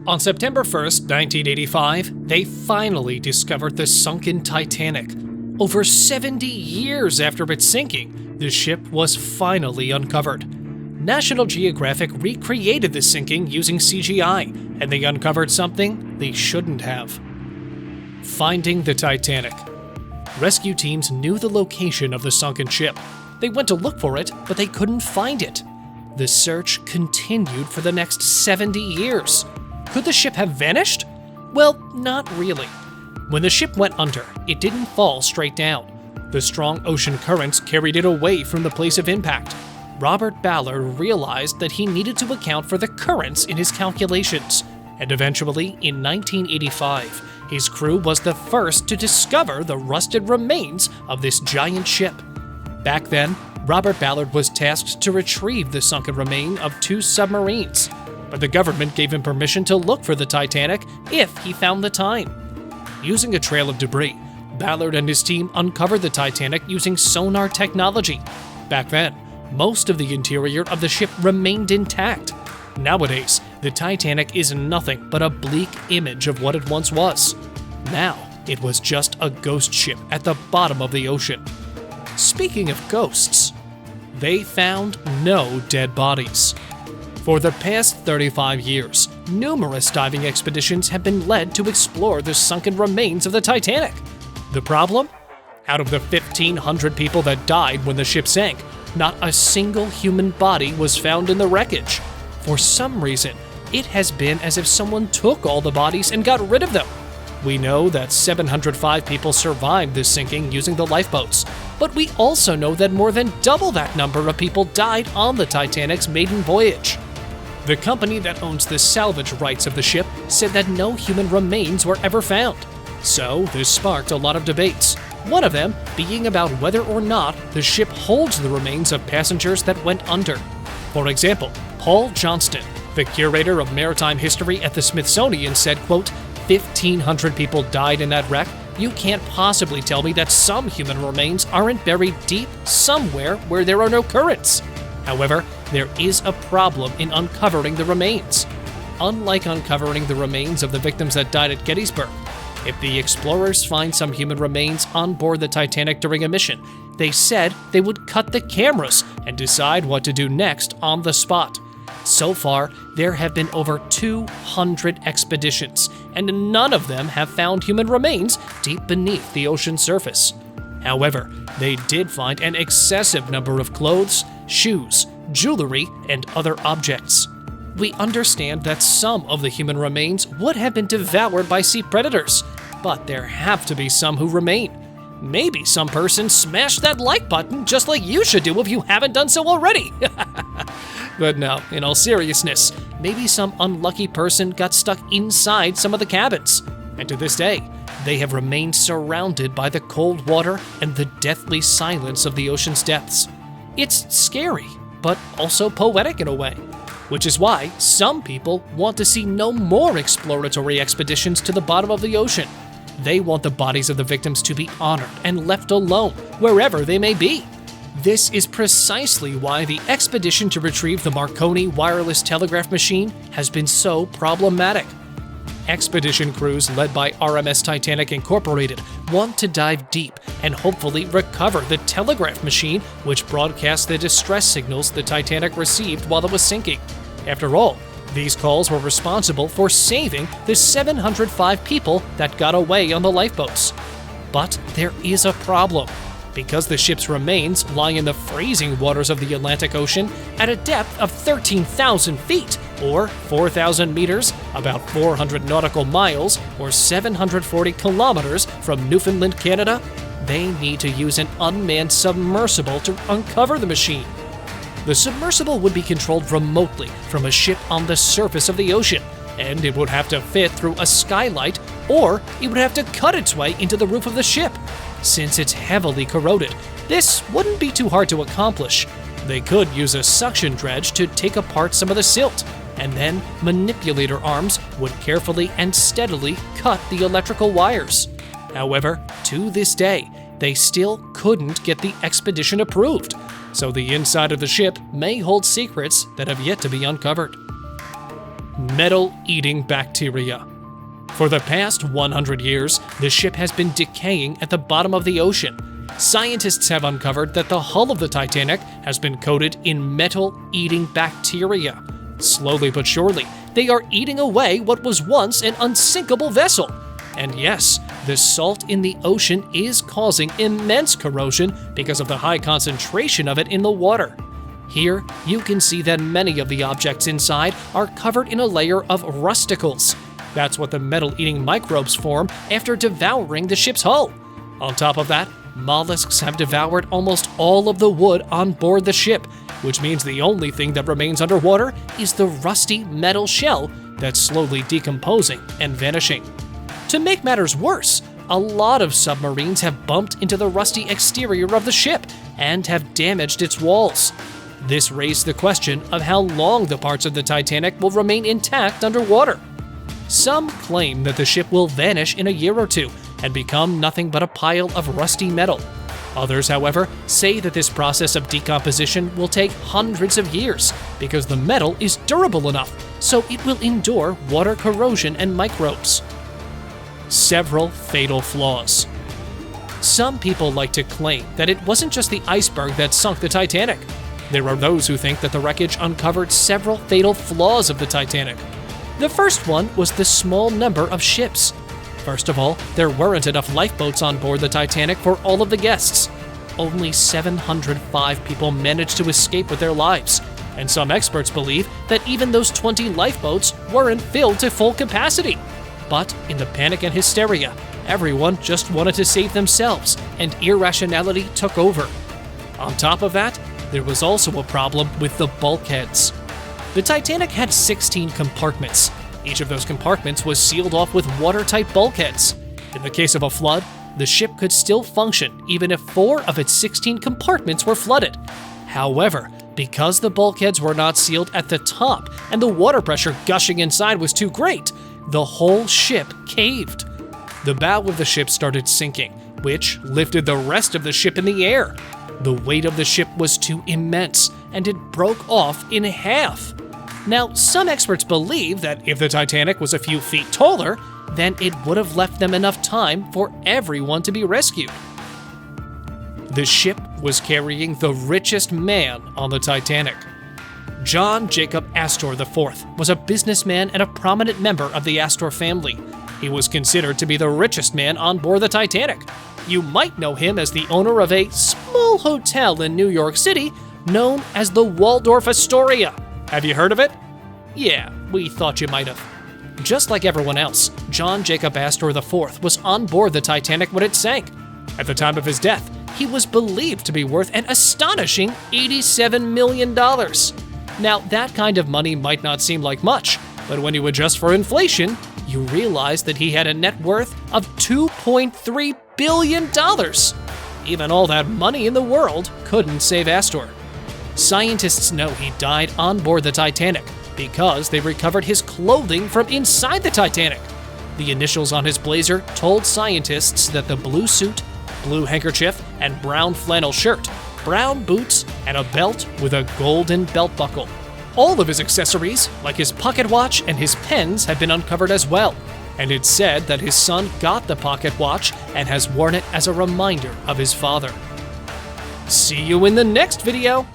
On September 1st, 1985, they finally discovered the sunken Titanic. Over 70 years after its sinking, the ship was finally uncovered. National Geographic recreated the sinking using CGI, and they uncovered something they shouldn't have. Finding the Titanic. Rescue teams knew the location of the sunken ship. They went to look for it, but they couldn't find it. The search continued for the next 70 years. Could the ship have vanished? Well, not really. When the ship went under, it didn't fall straight down. The strong ocean currents carried it away from the place of impact. Robert Ballard realized that he needed to account for the currents in his calculations, and eventually, in 1985, his crew was the first to discover the rusted remains of this giant ship. Back then, Robert Ballard was tasked to retrieve the sunken remain of 2 submarines, but the government gave him permission to look for the Titanic if he found the time. Using a trail of debris, Ballard and his team uncovered the Titanic using sonar technology. Back then, most of the interior of the ship remained intact. Nowadays, the Titanic is nothing but a bleak image of what it once was. Now, it was just a ghost ship at the bottom of the ocean. Speaking of ghosts, they found no dead bodies. For the past 35 years, numerous diving expeditions have been led to explore the sunken remains of the Titanic. The problem? Out of the 1,500 people that died when the ship sank, not a single human body was found in the wreckage. For some reason, it has been as if someone took all the bodies and got rid of them. We know that 705 people survived this sinking using the lifeboats, but we also know that more than double that number of people died on the Titanic's maiden voyage. The company that owns the salvage rights of the ship said that no human remains were ever found. So this sparked a lot of debates, one of them being about whether or not the ship holds the remains of passengers that went under. For example, Paul Johnston, the curator of maritime history at the Smithsonian, said, quote, 1,500 people died in that wreck. You can't possibly tell me that some human remains aren't buried deep somewhere where there are no currents. However, there is a problem in uncovering the remains. Unlike uncovering the remains of the victims that died at Gettysburg, if the explorers find some human remains on board the Titanic during a mission, they said they would cut the cameras and decide what to do next on the spot. So far, there have been over 200 expeditions, and none of them have found human remains deep beneath the ocean surface. However, they did find an excessive number of clothes, shoes, jewelry, and other objects. We understand that some of the human remains would have been devoured by sea predators, but there have to be some who remain. Maybe some person smashed that like button just like you should do if you haven't done so already. But no, in all seriousness, maybe some unlucky person got stuck inside some of the cabins. And to this day, they have remained surrounded by the cold water and the deathly silence of the ocean's depths. It's scary, but also poetic in a way, which is why some people want to see no more exploratory expeditions to the bottom of the ocean. They want the bodies of the victims to be honored and left alone, wherever they may be. This is precisely why the expedition to retrieve the Marconi wireless telegraph machine has been so problematic. Expedition crews led by RMS Titanic Incorporated want to dive deep and hopefully recover the telegraph machine which broadcast the distress signals the Titanic received while it was sinking. After all, these calls were responsible for saving the 705 people that got away on the lifeboats. But there is a problem. Because the ship's remains lie in the freezing waters of the Atlantic Ocean at a depth of 13,000 feet, or 4,000 meters, about 400 nautical miles, or 740 kilometers from Newfoundland, Canada, they need to use an unmanned submersible to uncover the machine. The submersible would be controlled remotely from a ship on the surface of the ocean, and it would have to fit through a skylight, or it would have to cut its way into the roof of the ship. Since it's heavily corroded, this wouldn't be too hard to accomplish. They could use a suction dredge to take apart some of the silt, and then manipulator arms would carefully and steadily cut the electrical wires. However, to this day, they still couldn't get the expedition approved, so the inside of the ship may hold secrets that have yet to be uncovered. metal-eating bacteria. For the past 100 years, the ship has been decaying at the bottom of the ocean. Scientists have uncovered that the hull of the Titanic has been coated in metal-eating bacteria. Slowly but surely, they are eating away what was once an unsinkable vessel. And yes, the salt in the ocean is causing immense corrosion because of the high concentration of it in the water. Here, you can see that many of the objects inside are covered in a layer of rusticles. That's what the metal-eating microbes form after devouring the ship's hull. On top of that, mollusks have devoured almost all of the wood on board the ship, which means the only thing that remains underwater is the rusty metal shell that's slowly decomposing and vanishing. To make matters worse, a lot of submarines have bumped into the rusty exterior of the ship and have damaged its walls. This raised the question of how long the parts of the Titanic will remain intact underwater. Some claim that the ship will vanish in a year or two and become nothing but a pile of rusty metal. Others, however, say that this process of decomposition will take hundreds of years because the metal is durable enough, so it will endure water corrosion and microbes. Several fatal flaws. Some people like to claim that it wasn't just the iceberg that sunk the Titanic. There are those who think that the wreckage uncovered several fatal flaws of the Titanic. The first one was the small number of ships. First of all, there weren't enough lifeboats on board the Titanic for all of the guests. Only 705 people managed to escape with their lives, and some experts believe that even those 20 lifeboats weren't filled to full capacity. But in the panic and hysteria, everyone just wanted to save themselves, and irrationality took over. On top of that, there was also a problem with the bulkheads. The Titanic had 16 compartments. Each of those compartments was sealed off with watertight bulkheads. In the case of a flood, the ship could still function even if 4 of its 16 compartments were flooded. However, because the bulkheads were not sealed at the top and the water pressure gushing inside was too great, the whole ship caved. The bow of the ship started sinking, which lifted the rest of the ship in the air. The weight of the ship was too immense, and it broke off in half. Now, some experts believe that if the Titanic was a few feet taller, then it would have left them enough time for everyone to be rescued. The ship was carrying the richest man on the Titanic. John Jacob Astor IV was a businessman and a prominent member of the Astor family. He was considered to be the richest man on board the Titanic. You might know him as the owner of a small hotel in New York City known as the Waldorf Astoria. Have you heard of it? Yeah, we thought you might have. Just like everyone else, John Jacob Astor IV was on board the Titanic when it sank. At the time of his death, he was believed to be worth an astonishing $87 million. Now, that kind of money might not seem like much, but when you adjust for inflation, you realize that he had a net worth of $2.3 billion. Even all that money in the world couldn't save Astor. Scientists know he died on board the Titanic because they recovered his clothing from inside the Titanic. The initials on his blazer told scientists that the blue suit, blue handkerchief, and brown flannel shirt, brown boots, and a belt with a golden belt buckle. All of his accessories, like his pocket watch and his pens, have been uncovered as well, and it's said that his son got the pocket watch and has worn it as a reminder of his father. See you in the next video!